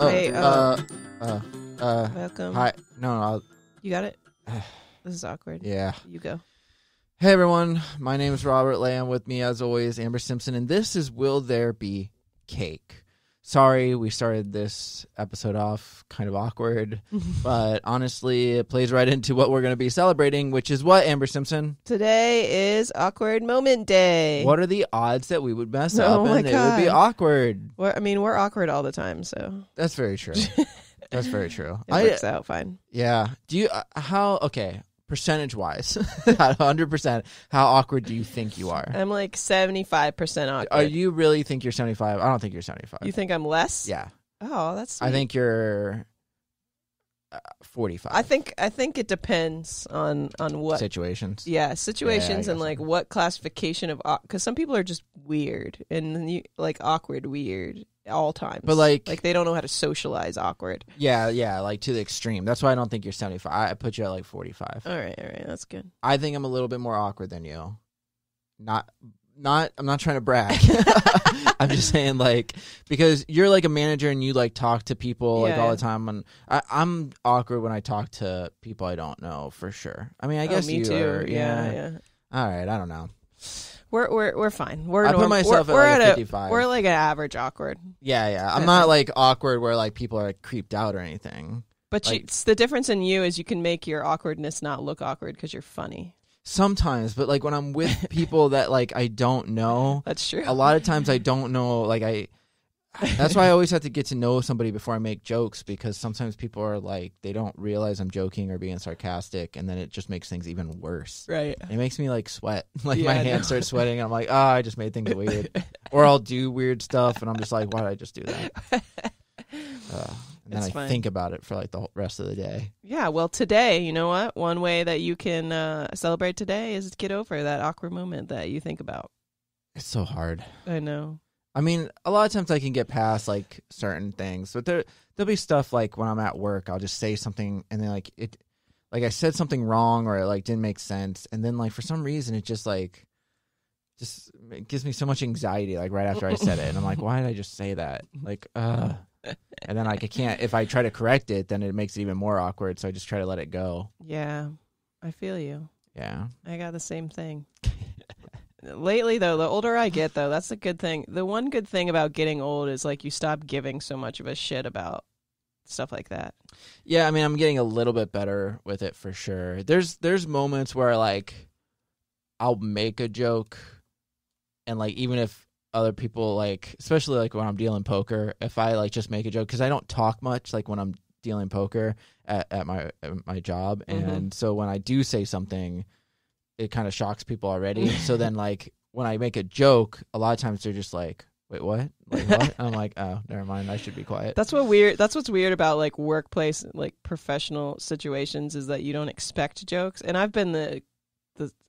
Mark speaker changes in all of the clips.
Speaker 1: Hey,
Speaker 2: Welcome.
Speaker 1: Hi. No.
Speaker 2: You got it? This is awkward.
Speaker 1: Yeah.
Speaker 2: You go.
Speaker 1: Hey, everyone. My name is Robert Lamb. With me, as always, Amber Simpson. And this is Will There Be Cake? Sorry, we started this episode off kind of awkward. But honestly, it plays right into what we're going to be celebrating, which is what, Amber Simpson?
Speaker 2: Today is Awkward Moment Day.
Speaker 1: What are the odds that we would mess
Speaker 2: Oh
Speaker 1: up
Speaker 2: my
Speaker 1: and it would be
Speaker 2: God.
Speaker 1: awkward?
Speaker 2: We're awkward all the time, so
Speaker 1: That's very true. That's very true.
Speaker 2: it works out fine.
Speaker 1: Yeah. Do you, percentage-wise, 100%, how awkward do you think you are?
Speaker 2: I'm like 75% awkward.
Speaker 1: Are you really think you're 75? I don't think you're 75.
Speaker 2: You think I'm less?
Speaker 1: Yeah.
Speaker 2: Oh, that's sweet.
Speaker 1: I think you're 45.
Speaker 2: I think it depends on what
Speaker 1: situations.
Speaker 2: Yeah, situations
Speaker 1: Yeah, I
Speaker 2: and
Speaker 1: guess
Speaker 2: like
Speaker 1: so.
Speaker 2: what classification of because some people are just weird and you like awkward weird all times.
Speaker 1: But like
Speaker 2: they don't know how to socialize awkward.
Speaker 1: yeah, like to the extreme. That's why I don't think you're 75. I put you at like 45.
Speaker 2: All right, that's good.
Speaker 1: I think I'm a little bit more awkward than you. Not I'm not trying to brag. I'm just saying like because you're like a manager and you like talk to people like all the time, and I'm awkward when I talk to people I don't know for sure. I mean, I guess
Speaker 2: me
Speaker 1: you
Speaker 2: too.
Speaker 1: are.
Speaker 2: Yeah.
Speaker 1: All right, I don't know.
Speaker 2: We're fine.
Speaker 1: I put myself at like a 55.
Speaker 2: We're like an average awkward.
Speaker 1: Yeah. I'm not like awkward where like people are like creeped out or anything.
Speaker 2: But
Speaker 1: Like-
Speaker 2: the difference in you is you can make your awkwardness not look awkward because you're funny.
Speaker 1: Sometimes, but like when I'm with people that like I don't know,
Speaker 2: That's true.
Speaker 1: a lot of times I don't know. Like that's why I always have to get to know somebody before I make jokes, because sometimes people are like they don't realize I'm joking or being sarcastic, and then it just makes things even worse.
Speaker 2: Right.
Speaker 1: It makes me like sweat. Like
Speaker 2: Yeah,
Speaker 1: my
Speaker 2: I know.
Speaker 1: hands start sweating. And I'm like, I just made things weird. Or I'll do weird stuff, and I'm just like, why did I just do that? And then
Speaker 2: It's
Speaker 1: I
Speaker 2: fine.
Speaker 1: think about it for like the whole rest of the day.
Speaker 2: Yeah, well, today, you know what? One way that you can celebrate today is get over that awkward moment that you think about.
Speaker 1: It's so hard.
Speaker 2: I know.
Speaker 1: I mean, a lot of times I can get past like certain things, but there'll be stuff like when I'm at work, I'll just say something and then like I said something wrong or it like didn't make sense, and then like for some reason it just it gives me so much anxiety like right after I said it, and I'm like, why did I just say that? Like, and then like I can't. If I try to correct it, then it makes it even more awkward. So I just try to let it go.
Speaker 2: Yeah, I feel you.
Speaker 1: Yeah.
Speaker 2: I got the same thing. Lately, though, the older I get, though, that's a good thing. The one good thing about getting old is like you stop giving so much of a shit about stuff like that.
Speaker 1: Yeah, I mean, I'm getting a little bit better with it for sure. There's moments where like I'll make a joke, and like even if other people like, especially like when I'm dealing poker, if I like just make a joke, because I don't talk much like when I'm dealing poker at my job, and so when I do say something, it kind of shocks people already. So then like when I make a joke, a lot of times they're just like, wait, what? Like what? And I'm like, oh, never mind, I should be quiet.
Speaker 2: That's what's weird about like workplace, like professional situations, is that you don't expect jokes. And I've been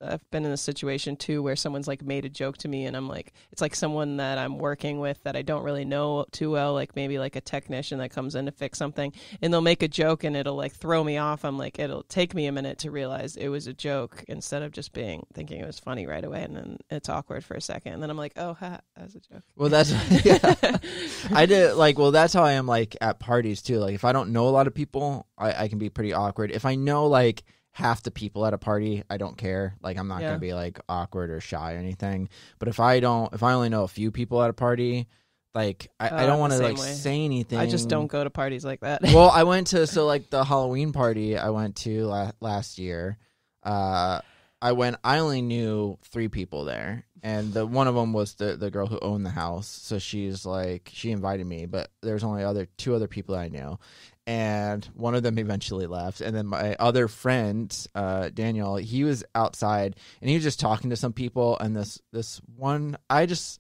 Speaker 2: I've been in a situation too where someone's like made a joke to me, and I'm like, it's like someone that I'm working with that I don't really know too well, like maybe like a technician that comes in to fix something, and they'll make a joke and it'll like throw me off. I'm like, it'll take me a minute to realize it was a joke instead of just thinking it was funny right away, and then it's awkward for a second, and then I'm like, oh, that was a joke.
Speaker 1: Well, that's yeah. I did like, well, that's how I am like at parties too. Like if I don't know a lot of people, I can be pretty awkward. If I know like half the people at a party, I don't care. Like I'm not gonna be like awkward or shy or anything. But if I only know a few people at a party, like I don't want to like say anything.
Speaker 2: I just don't go to parties like that.
Speaker 1: Well, I went to like the Halloween party I went to last year. I only knew 3 people there, and one of them was the girl who owned the house. So she's like, she invited me, but there's only 2 other people I knew, and one of them eventually left. And then my other friend, Daniel, he was outside and he was just talking to some people. And this one, I guess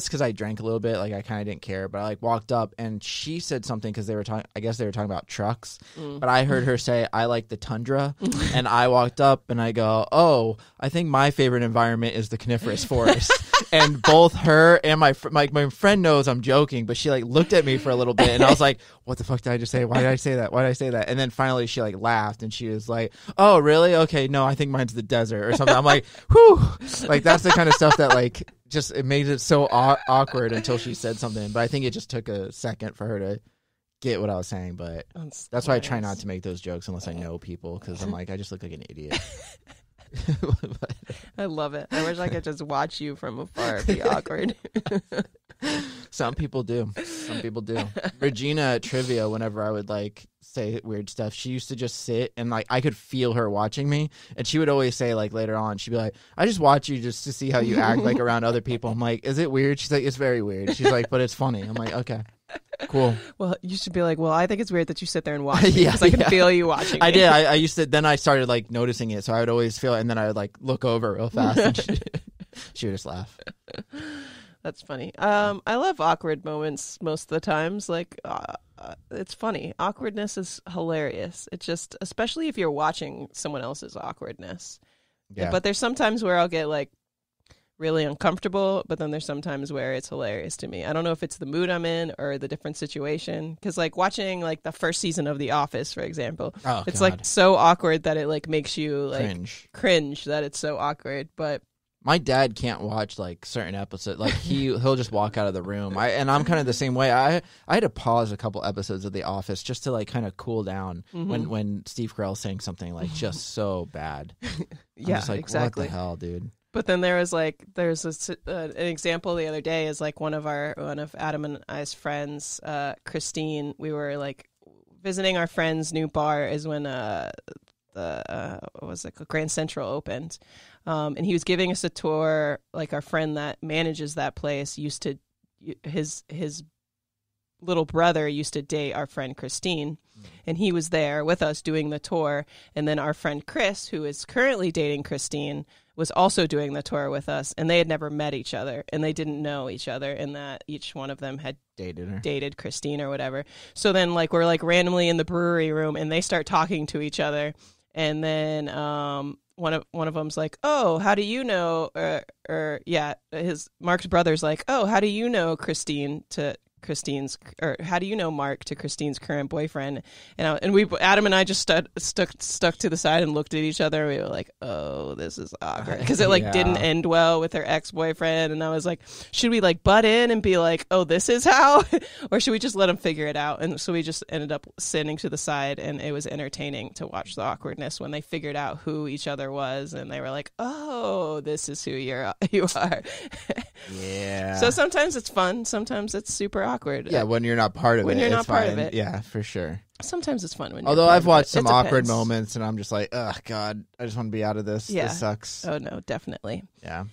Speaker 1: because I drank a little bit, like I kind of didn't care, but I like walked up and she said something because they were talking about trucks, but I heard her say, I like the Tundra. And I walked up and I go, oh, I think my favorite environment is the coniferous forest. And both her and my friend knows I'm joking, but she like looked at me for a little bit and I was like, what the fuck did I just say? Why did I say that? Why did I say that? And then finally she like laughed and she was like, oh, really? Okay, no, I think mine's the desert or something. I'm like, whew. Like that's the kind of stuff that like just it made it so awkward until she said something. But I think it just took a second for her to get what I was saying, but that's why I try not to make those jokes unless I know people, because I'm like, I just look like an idiot.
Speaker 2: I love it. I wish I could just watch you from afar. It'd be awkward.
Speaker 1: Some people do. Some people do. Regina at trivia, whenever I would like say weird stuff, she used to just sit and like I could feel her watching me, and she would always say like later on, she'd be like, I just watch you just to see how you act like around other people. I'm like, is it weird? She's like, it's very weird. She's like, but it's funny. I'm like, okay, cool.
Speaker 2: Well, you should be like, well, I think it's weird that you sit there and watch me,
Speaker 1: Yeah,
Speaker 2: because I can feel you watching me.
Speaker 1: I did. I used to. Then I started like noticing it, so I would always feel it, and then I would like look over real fast, and she would just laugh.
Speaker 2: That's funny. I love awkward moments most of the times. Like, it's funny. Awkwardness is hilarious. It's just, especially if you're watching someone else's awkwardness.
Speaker 1: Yeah.
Speaker 2: But there's sometimes where I'll get like really uncomfortable, but then there's sometimes where it's hilarious to me. I don't know if it's the mood I'm in or the different situation. Because like watching like the first season of The Office, for example, it's like so awkward that it like makes you like cringe that it's so awkward. But
Speaker 1: my dad can't watch like certain episodes. Like he'll just walk out of the room. And I'm kind of the same way. I had to pause a couple episodes of The Office just to like kind of cool down when Steve Carell's saying something like just so bad.
Speaker 2: Yeah,
Speaker 1: just like,
Speaker 2: exactly.
Speaker 1: What the hell, dude?
Speaker 2: But then there's an example the other day is like one of Adam and I's friends, Christine. We were like visiting our friend's new bar is when Grand Central opened. And he was giving us a tour. Like our friend that manages that place his little brother used to date our friend Christine, and he was there with us doing the tour. And then our friend Chris, who is currently dating Christine, was also doing the tour with us, and they had never met each other, and they didn't know each other, and that each one of them had dated Christine or whatever. So then like we're like randomly in the brewery room, and they start talking to each other, and then one of them's like, oh, how do you know? Mark's brother's like, oh, how do you know how do you know Mark to Christine's current boyfriend? And Adam and I just stuck to the side and looked at each other. And we were like, oh, this is awkward, because it like didn't end well with her ex-boyfriend. And I was like, should we like butt in and be like, oh, this is how, or should we just let them figure it out? And so we just ended up sitting to the side, and it was entertaining to watch the awkwardness when they figured out who each other was, and they were like, oh, this is who you are.
Speaker 1: Yeah.
Speaker 2: So sometimes it's fun, sometimes it's super awkward.
Speaker 1: Yeah, when you're not part of it.
Speaker 2: When you're not part
Speaker 1: fine.
Speaker 2: of it.
Speaker 1: Yeah, for sure.
Speaker 2: Sometimes it's fun when you're
Speaker 1: Although
Speaker 2: part
Speaker 1: I've
Speaker 2: of
Speaker 1: watched
Speaker 2: it.
Speaker 1: some
Speaker 2: It
Speaker 1: awkward
Speaker 2: depends.
Speaker 1: moments, and I'm just like, oh, God, I just want to be out of this.
Speaker 2: Yeah.
Speaker 1: This sucks.
Speaker 2: Oh, no, definitely.
Speaker 1: Yeah.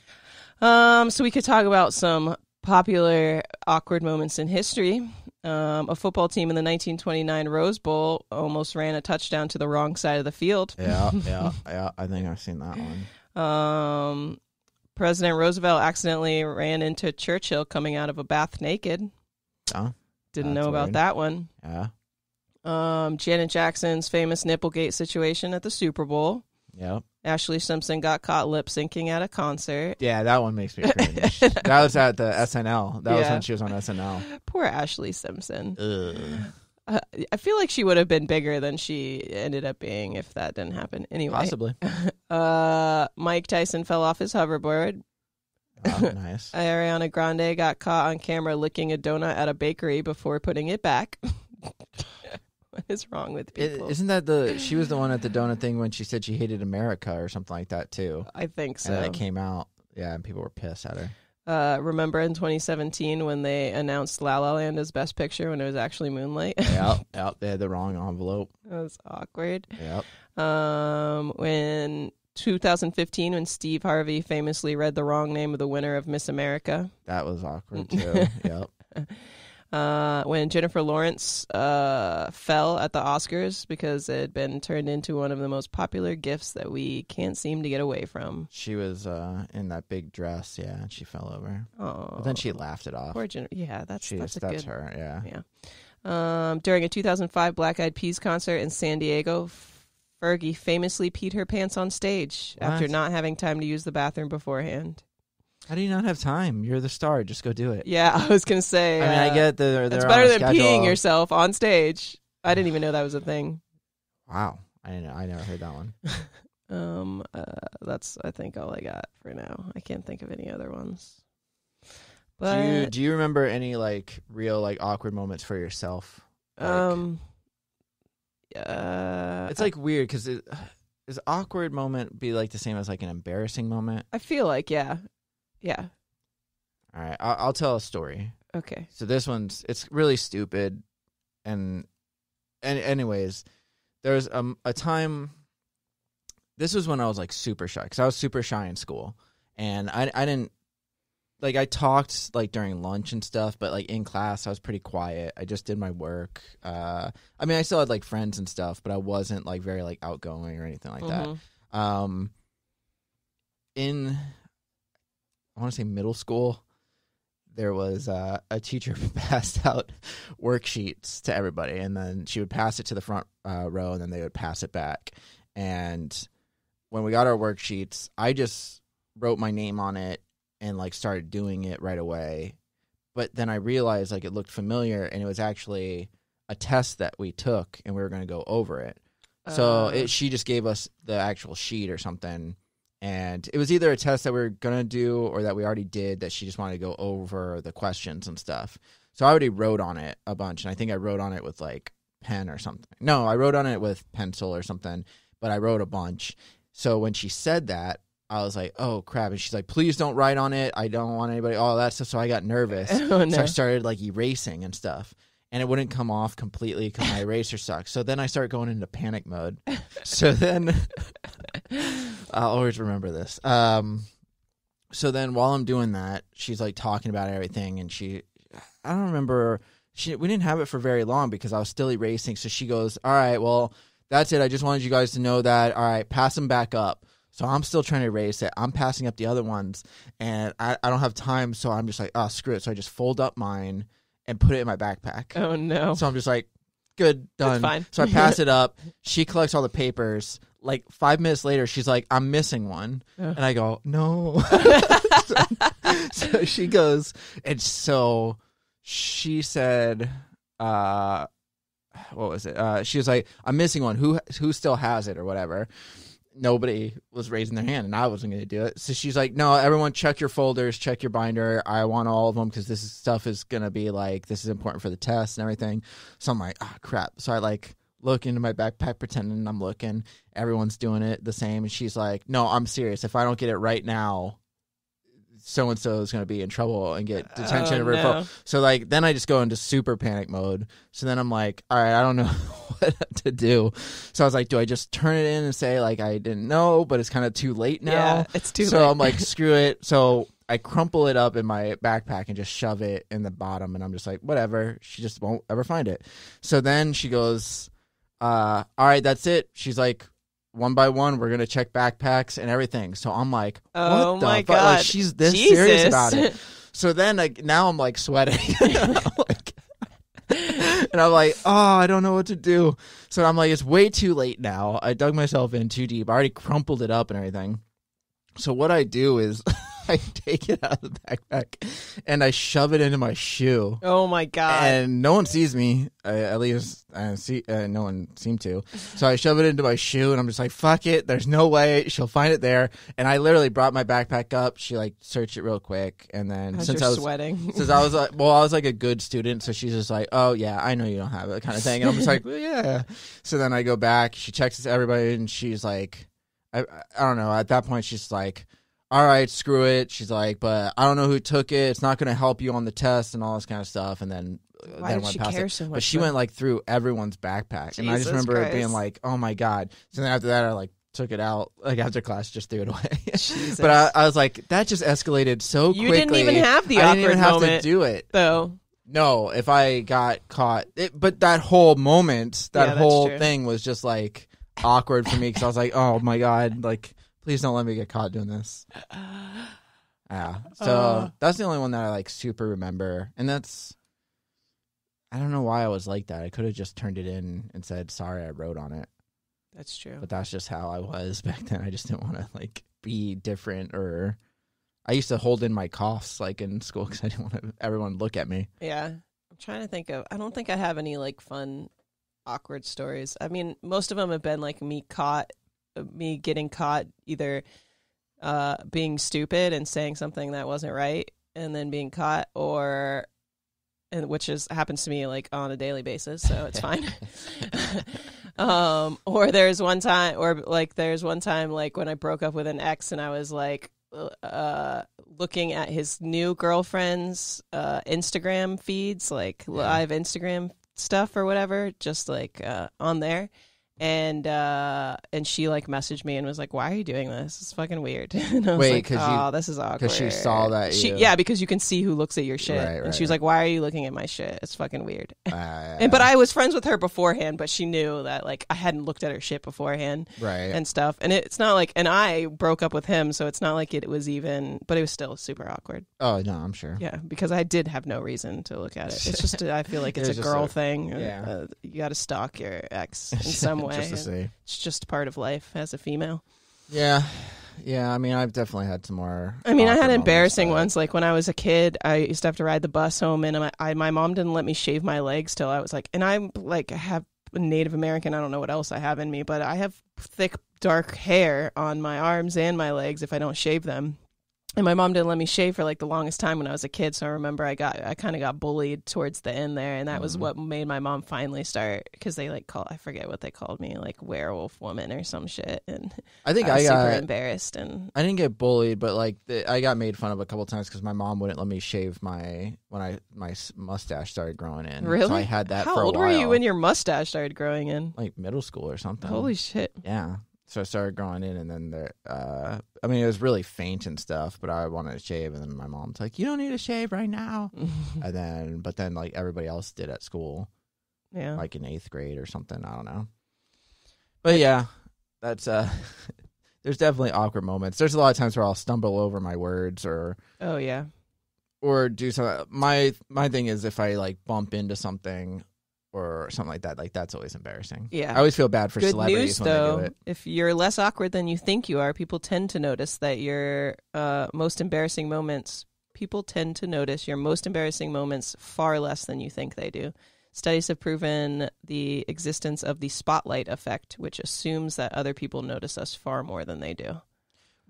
Speaker 2: So we could talk about some popular awkward moments in history. A football team in the 1929 Rose Bowl almost ran a touchdown to the wrong side of the field.
Speaker 1: Yeah. I think I've seen that one.
Speaker 2: President Roosevelt accidentally ran into Churchill coming out of a bath naked.
Speaker 1: Oh,
Speaker 2: Didn't know about
Speaker 1: weird.
Speaker 2: that one.
Speaker 1: Yeah.
Speaker 2: Janet Jackson's famous Nipplegate situation at the Super Bowl.
Speaker 1: Yep.
Speaker 2: Ashley Simpson got caught lip syncing at a concert.
Speaker 1: Yeah, that one makes me cringe. That was at the SNL. That was when she was on SNL.
Speaker 2: Poor Ashley Simpson.
Speaker 1: Ugh.
Speaker 2: I feel like she would have been bigger than she ended up being if that didn't happen. Anyway.
Speaker 1: Possibly.
Speaker 2: Mike Tyson fell off his hoverboard.
Speaker 1: Oh, nice.
Speaker 2: Ariana Grande got caught on camera licking a donut at a bakery before putting it back. What is wrong with people?
Speaker 1: Isn't that she was the one at the donut thing when she said she hated America or something like that too?
Speaker 2: I think so.
Speaker 1: And that came out. Yeah, and people were pissed at her.
Speaker 2: Remember in 2017 when they announced La La Land as Best Picture when it was actually Moonlight?
Speaker 1: Yep, they had the wrong envelope.
Speaker 2: That was awkward.
Speaker 1: Yep.
Speaker 2: When 2015 when Steve Harvey famously read the wrong name of the winner of Miss America.
Speaker 1: That was awkward too. Yep.
Speaker 2: When Jennifer Lawrence fell at the Oscars because it had been turned into one of the most popular gifts that we can't seem to get away from.
Speaker 1: She was in that big dress, yeah, and she fell over.
Speaker 2: Oh,
Speaker 1: But then she laughed it off.
Speaker 2: Poor yeah, that's
Speaker 1: that's her, yeah.
Speaker 2: Yeah. During a 2005 Black Eyed Peas concert in San Diego, Fergie famously peed her pants on stage after not having time to use the bathroom beforehand.
Speaker 1: How do you not have time? You're the star. Just go do it.
Speaker 2: Yeah, I was going to say.
Speaker 1: I mean, I get that
Speaker 2: it's better than peeing yourself on stage. I didn't even know that was a thing.
Speaker 1: Wow. I never heard that one.
Speaker 2: That's, I think, all I got for now. I can't think of any other ones. But
Speaker 1: Do you remember any like real like awkward moments for yourself?
Speaker 2: Um.
Speaker 1: It's like weird because is awkward moment be like the same as like an embarrassing moment?
Speaker 2: I feel like yeah.
Speaker 1: All right, I'll tell a story.
Speaker 2: Okay.
Speaker 1: So this it's really stupid, and anyways, there was a time. This was when I was like super shy because I was super shy in school, and I didn't like I talked like during lunch and stuff, but like in class I was pretty quiet. I just did my work. I mean, I still had like friends and stuff, but I wasn't like very like outgoing or anything like that. In I want to say middle school, there was a teacher who passed out worksheets to everybody, and then she would pass it to the front row, and then they would pass it back. And when we got our worksheets, I just wrote my name on it and like started doing it right away. But then I realized like it looked familiar, and it was actually a test that we took, and we were going to go over it. So she just gave us the actual sheet or something. And it was either a test that we were going to do or that we already did that she just wanted to go over the questions and stuff. So I already wrote on it a bunch. And I think I wrote on it with like pen or something. No, I wrote on it with pencil or something, but I wrote a bunch. So when she said that, I was like, oh, crap. And she's like, please don't write on it. I don't want anybody, all that stuff. So I got nervous.
Speaker 2: Oh, no.
Speaker 1: So I started like erasing and stuff. And it wouldn't come off completely because my eraser sucks. So then I started going into panic mode. So then I'll always remember this. So then while I'm doing that, she's like talking about everything. And I don't remember. We didn't have it for very long because I was still erasing. So she goes, all right, well, that's it. I just wanted you guys to know that. All right, pass them back up. So I'm still trying to erase it. I'm passing up the other ones. And I don't have time. So I'm just like, oh, screw it. So I just fold up mine and put it in my backpack.
Speaker 2: Oh, no.
Speaker 1: So I'm just like, good, done.
Speaker 2: It's fine.
Speaker 1: So I pass it up. She collects all the papers. Like 5 minutes later, she's like, I'm missing one. And I go, no. So she goes, and so she said, what was it? She was like, I'm missing one. Who still has it or whatever? Nobody was raising their hand, and I wasn't going to do it. So she's like, no, everyone check your folders, check your binder. I want all of them because stuff is going to be like, this is important for the test and everything. So I'm like, oh, crap. So I like look into my backpack pretending I'm looking. Everyone's doing it the same. And she's like, no, I'm serious. If I don't get it right now, so-and-so is going to be in trouble and get detention.
Speaker 2: Oh, no.
Speaker 1: So like, then I just go into super panic mode. So then I'm like, all right, I don't know what to do. So I was like, do I just turn it in and say like, I didn't know, but it's kind of too late now.
Speaker 2: Yeah, it's too late.
Speaker 1: So I'm like, screw it. So I crumple it up in my backpack and just shove it in the bottom. And I'm just like, whatever. She just won't ever find it. So then she goes, all right, that's it. She's like, one by one, we're going to check backpacks and everything. So I'm like,
Speaker 2: oh,
Speaker 1: what
Speaker 2: my
Speaker 1: the fuck?
Speaker 2: God.
Speaker 1: Like, she's this
Speaker 2: Jesus.
Speaker 1: serious about it. So then now I'm like sweating. And I'm like, oh, I don't know what to do. So I'm like, it's way too late now. I dug myself in too deep. I already crumpled it up and everything. So what I do is I take it out of the backpack and I shove it into my shoe.
Speaker 2: Oh, my God.
Speaker 1: And no one sees me. At least no one seemed to. So I shove it into my shoe and I'm just like, fuck it. There's no way she'll find it there. And I literally brought my backpack up. She like searched it real quick. And then
Speaker 2: Since I was
Speaker 1: like, I was like a good student. So she's just like, oh yeah, I know you don't have it kind of thing. And I'm just like, well, yeah. So then I go back. She checks everybody and she's like, I don't know. At that point, she's like, all right, screw it. She's like, but I don't know who took it. It's not going to help you on the test and all this kind of stuff. And then
Speaker 2: Why did she care so much?
Speaker 1: But she went like through everyone's backpack. And I just
Speaker 2: Jesus
Speaker 1: remember it being
Speaker 2: Christ.
Speaker 1: like, oh my God. So then after that, I like took it out, like after class, just threw it away.
Speaker 2: Jesus.
Speaker 1: But I was like, that just escalated so quickly.
Speaker 2: You didn't even have the
Speaker 1: I
Speaker 2: awkward
Speaker 1: didn't even have
Speaker 2: moment,
Speaker 1: to do it.
Speaker 2: though.
Speaker 1: No, if I got caught. But that whole moment,
Speaker 2: Yeah,
Speaker 1: that
Speaker 2: that's
Speaker 1: whole
Speaker 2: true.
Speaker 1: thing was just like awkward for me because I was like, oh my God, like, please don't let me get caught doing this. Yeah. So that's the only one that I like super remember. And I don't know why I was like that. I could have just turned it in and said, sorry, I wrote on it.
Speaker 2: That's true.
Speaker 1: But that's just how I was back then. I just didn't want to like be different, or I used to hold in my coughs like in school because I didn't want everyone to look at me.
Speaker 2: Yeah. I'm trying to think of, I don't think I have any like fun, awkward stories. I mean, most of them have been like me getting caught either being stupid and saying something that wasn't right and then being caught, and which happens to me like on a daily basis, so it's fine. Or there's one time like when I broke up with an ex and I was like looking at his new girlfriend's Instagram feeds, like live Instagram stuff or whatever, just like on there. And she like messaged me and was like, "Why are you doing this? It's fucking weird." And I was like, "Oh, this is awkward."
Speaker 1: Because she saw that.
Speaker 2: Yeah, because you can see who looks at your shit.
Speaker 1: Right.
Speaker 2: And she was like, "Why are you looking at my shit? It's fucking weird." But I was friends with her beforehand, but she knew that like I hadn't looked at her shit beforehand,
Speaker 1: right,
Speaker 2: and stuff. And it's not like, and I broke up with him, so it's not like it was even, but it was still super awkward.
Speaker 1: Oh no, I'm sure.
Speaker 2: Yeah, because I did have no reason to look at it. It's just I feel like it's a girl thing.
Speaker 1: Yeah,
Speaker 2: you got to stalk your ex in some way.
Speaker 1: Just to see.
Speaker 2: It's just part of life as a female.
Speaker 1: Yeah. I mean, I've definitely had some more.
Speaker 2: I mean, I had embarrassing ones. Like when I was a kid, I used to have to ride the bus home, and my mom didn't let me shave my legs till I was like, and I'm like, I have Native American. I don't know what else I have in me, but I have thick, dark hair on my arms and my legs if I don't shave them. And my mom didn't let me shave for like the longest time when I was a kid. So I remember I kind of got bullied towards the end there. And that was what made my mom finally start, because they like I forget what they called me, like werewolf woman or some shit. And
Speaker 1: I think
Speaker 2: I was super embarrassed. And
Speaker 1: I didn't get bullied, but like I got made fun of a couple times because my mom wouldn't let me shave my mustache started growing in.
Speaker 2: Really?
Speaker 1: So I had that for a while.
Speaker 2: How old were you when your mustache started growing in?
Speaker 1: Like middle school or something.
Speaker 2: Holy shit.
Speaker 1: Yeah. So I started growing in, and then I mean, it was really faint and stuff, but I wanted to shave, and then my mom's like, "You don't need to shave right now." But then like everybody else did at school, like in 8th grade or something. I don't know. But yeah, that's there's definitely awkward moments. There's a lot of times where I'll stumble over my words or do something. My thing is if I like bump into something or something like that, like that's always embarrassing.
Speaker 2: Yeah.
Speaker 1: I always feel bad for celebrities when they do it.
Speaker 2: If you're less awkward than you think you are, people tend to notice that your most embarrassing moments, far less than you think they do. Studies have proven the existence of the spotlight effect, which assumes that other people notice us far more than they do.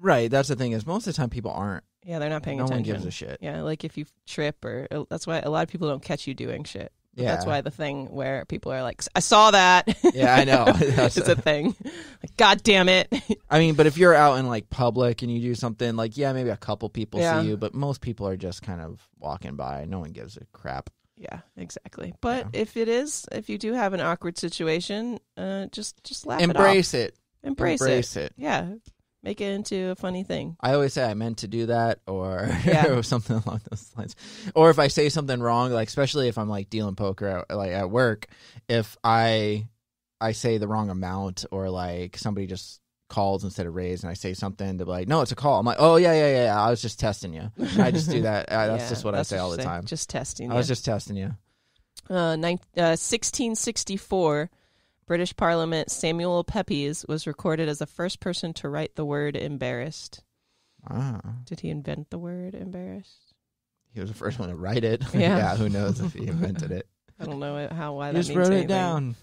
Speaker 1: Right. That's the thing, is most of the time people aren't.
Speaker 2: Yeah, they're not paying attention.
Speaker 1: No one gives a shit.
Speaker 2: Yeah, like if you trip, or that's why a lot of people don't catch you doing shit. But that's why the thing where people are like, I saw that.
Speaker 1: Yeah, I know.
Speaker 2: It's a thing. Like, God damn it.
Speaker 1: I mean, but if you're out in like public and you do something like, maybe a couple people see you, but most people are just kind of walking by. No one gives a crap.
Speaker 2: Yeah, exactly. But if you do have an awkward situation, just laugh
Speaker 1: Embrace
Speaker 2: it off. Embrace it. Yeah. Make it into a funny thing.
Speaker 1: I always say I meant to do that, or something along those lines. Or if I say something wrong, like especially if I'm like dealing poker at work, if I say the wrong amount, or like somebody just calls instead of raise, and I say something to be like, no, it's a call. I'm like, oh yeah, I was just testing you. And I just do that. That's just what I say all the time.
Speaker 2: Just testing you.
Speaker 1: I was just testing you.
Speaker 2: 1664. British Parliament, Samuel Pepys was recorded as the first person to write the word embarrassed.
Speaker 1: Wow.
Speaker 2: Did he invent the word embarrassed?
Speaker 1: He was the first one to write it.
Speaker 2: Yeah.
Speaker 1: Yeah, who knows if he invented it.
Speaker 2: I don't know why that means
Speaker 1: just wrote
Speaker 2: anything.
Speaker 1: it down.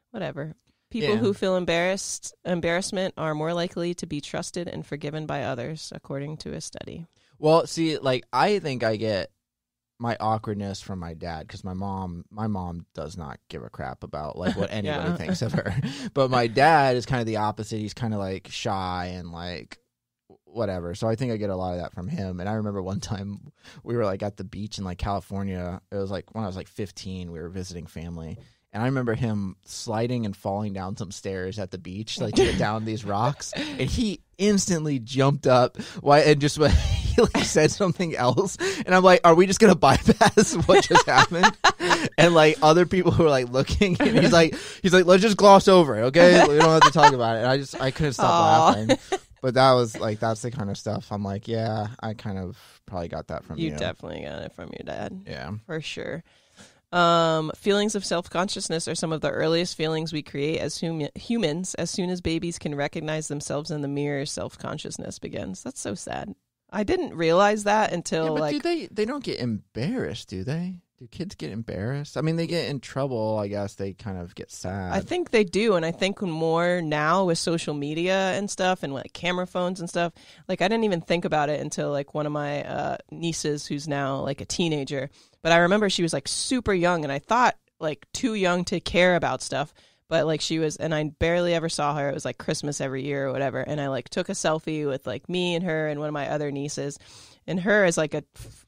Speaker 2: Whatever. People who feel embarrassment are more likely to be trusted and forgiven by others, according to a study.
Speaker 1: Well, see, like I think I get my awkwardness from my dad, because my mom does not give a crap about like what anybody thinks of her. But my dad is kind of the opposite. He's kind of like shy and like whatever. So I think I get a lot of that from him. And I remember one time we were like at the beach in like California. It was like when I was like 15, we were visiting family. And I remember him sliding and falling down some stairs at the beach, like to get down these rocks. And he instantly jumped up and just he like said something else. And I'm like, are we just going to bypass what just happened? And like other people who were like looking, and he's like, let's just gloss over it. Okay. We don't have to talk about it. And I couldn't stop laughing. But that was like, that's the kind of stuff I'm like, yeah, I kind of probably got that from you.
Speaker 2: You definitely got it from your dad.
Speaker 1: Yeah.
Speaker 2: For sure. Feelings of self-consciousness are some of the earliest feelings we create as humans. As soon as babies can recognize themselves in the mirror, self-consciousness begins. That's so sad. I didn't realize that until
Speaker 1: but they don't get embarrassed, do they? Do kids get embarrassed? I mean, they get in trouble. I guess they kind of get sad.
Speaker 2: I think they do, and I think more now with social media and stuff, and like camera phones and stuff. Like I didn't even think about it until like one of my nieces, who's now like a teenager. But I remember she was like super young, and I thought like too young to care about stuff. But like she was, and I barely ever saw her. It was like Christmas every year or whatever. And I like took a selfie with like me and her and one of my other nieces. And her is like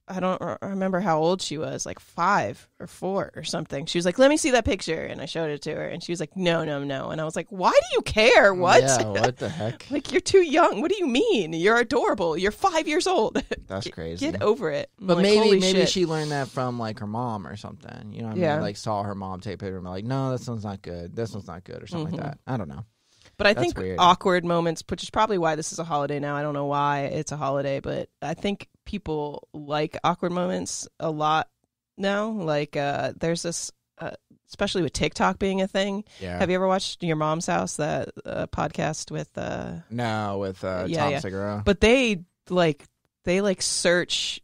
Speaker 2: I don't remember how old she was, like 5 or 4 or something. She was like, let me see that picture. And I showed it to her. And she was like, no. And I was like, why do you care? What?
Speaker 1: Yeah, what the heck?
Speaker 2: Like, you're too young. What do you mean? You're adorable. You're 5 years old.
Speaker 1: That's crazy.
Speaker 2: Get over it. I'm
Speaker 1: But
Speaker 2: like,
Speaker 1: maybe
Speaker 2: holy
Speaker 1: maybe
Speaker 2: shit.
Speaker 1: she learned that from like her mom or something. You know what I
Speaker 2: Yeah.
Speaker 1: mean? Like saw her mom take a picture and be like, no, this one's not good. This one's not good or something like that. I don't know.
Speaker 2: But I
Speaker 1: That's
Speaker 2: think
Speaker 1: weird.
Speaker 2: awkward moments, which is probably why this is a holiday now. I don't know why it's a holiday, but I think people like awkward moments a lot now. Like there's this, especially with TikTok being a thing.
Speaker 1: Yeah.
Speaker 2: Have you ever watched Your Mom's House, that podcast with
Speaker 1: No, with Tom
Speaker 2: yeah.
Speaker 1: Segura.
Speaker 2: But they search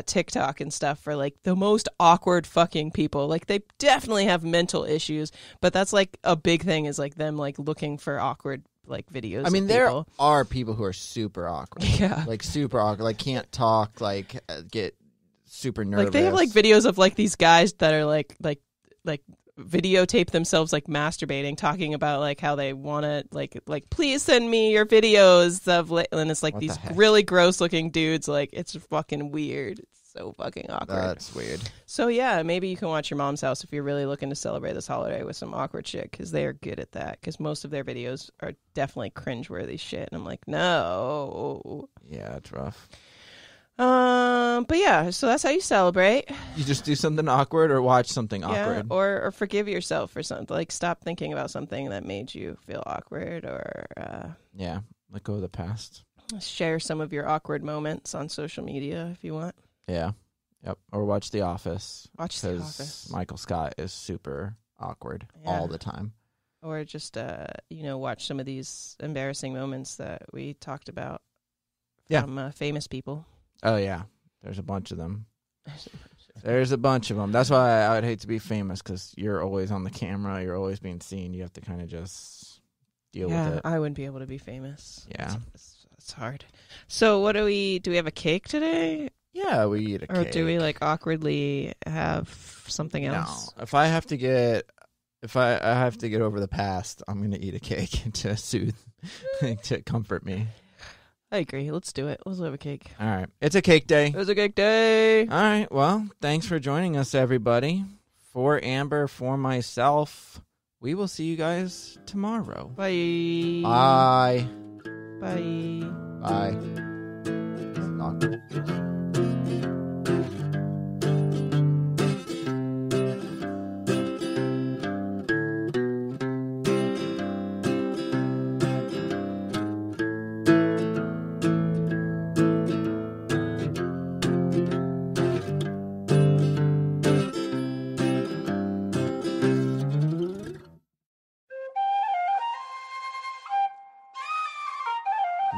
Speaker 2: TikTok and stuff for like the most awkward fucking people. Like they definitely have mental issues, but that's like a big thing, is like them like looking for awkward like videos.
Speaker 1: I mean,
Speaker 2: of
Speaker 1: there
Speaker 2: people.
Speaker 1: are people who are super awkward.
Speaker 2: Yeah.
Speaker 1: Like super awkward. Like can't talk. Like get super nervous.
Speaker 2: Like they have like videos of like these guys that are like videotape themselves like masturbating, talking about like how they want to like please send me your videos of and it's like
Speaker 1: What
Speaker 2: these
Speaker 1: the heck?
Speaker 2: really gross looking dudes. Like it's fucking weird. It's so fucking awkward.
Speaker 1: That's weird.
Speaker 2: So yeah, maybe you can watch Your Mom's House if you're really looking to celebrate this holiday with some awkward shit, because they are good at that. Because most of their videos are definitely cringeworthy shit, and I'm like, no.
Speaker 1: Yeah, it's rough.
Speaker 2: But yeah, so that's how you celebrate.
Speaker 1: You just do something awkward or watch something
Speaker 2: Yeah,
Speaker 1: awkward.
Speaker 2: or forgive yourself for something. Like stop thinking about something that made you feel awkward, or
Speaker 1: Yeah, let go of the past.
Speaker 2: share some of your awkward moments on social media if you want.
Speaker 1: Yeah. Yep. Or watch The Office.
Speaker 2: Watch The
Speaker 1: Because
Speaker 2: Office.
Speaker 1: Michael Scott is super awkward
Speaker 2: Yeah.
Speaker 1: all the time.
Speaker 2: Or just watch some of these embarrassing moments that we talked about
Speaker 1: Yeah.
Speaker 2: from famous people.
Speaker 1: Oh, yeah. There's a bunch of them. There's a bunch of them. That's why I would hate to be famous, because you're always on the camera. You're always being seen. You have to kind of just deal with it.
Speaker 2: I wouldn't be able to be famous.
Speaker 1: Yeah.
Speaker 2: It's hard. So what do we have a cake today?
Speaker 1: Yeah, we eat a
Speaker 2: Or
Speaker 1: cake.
Speaker 2: do we like awkwardly have something else?
Speaker 1: No. If I have to get over the past, I'm going to eat a cake to soothe, to comfort me.
Speaker 2: I agree. Let's do it. Let's have a cake.
Speaker 1: All right. It's a cake day.
Speaker 2: It was a cake day.
Speaker 1: All right. Well, thanks for joining us, everybody. For Amber, for myself, we will see you guys tomorrow.
Speaker 2: Bye.
Speaker 1: Bye.
Speaker 2: Bye.
Speaker 1: Bye. Awkward.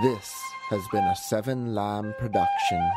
Speaker 3: This has been a Seven Lamb production.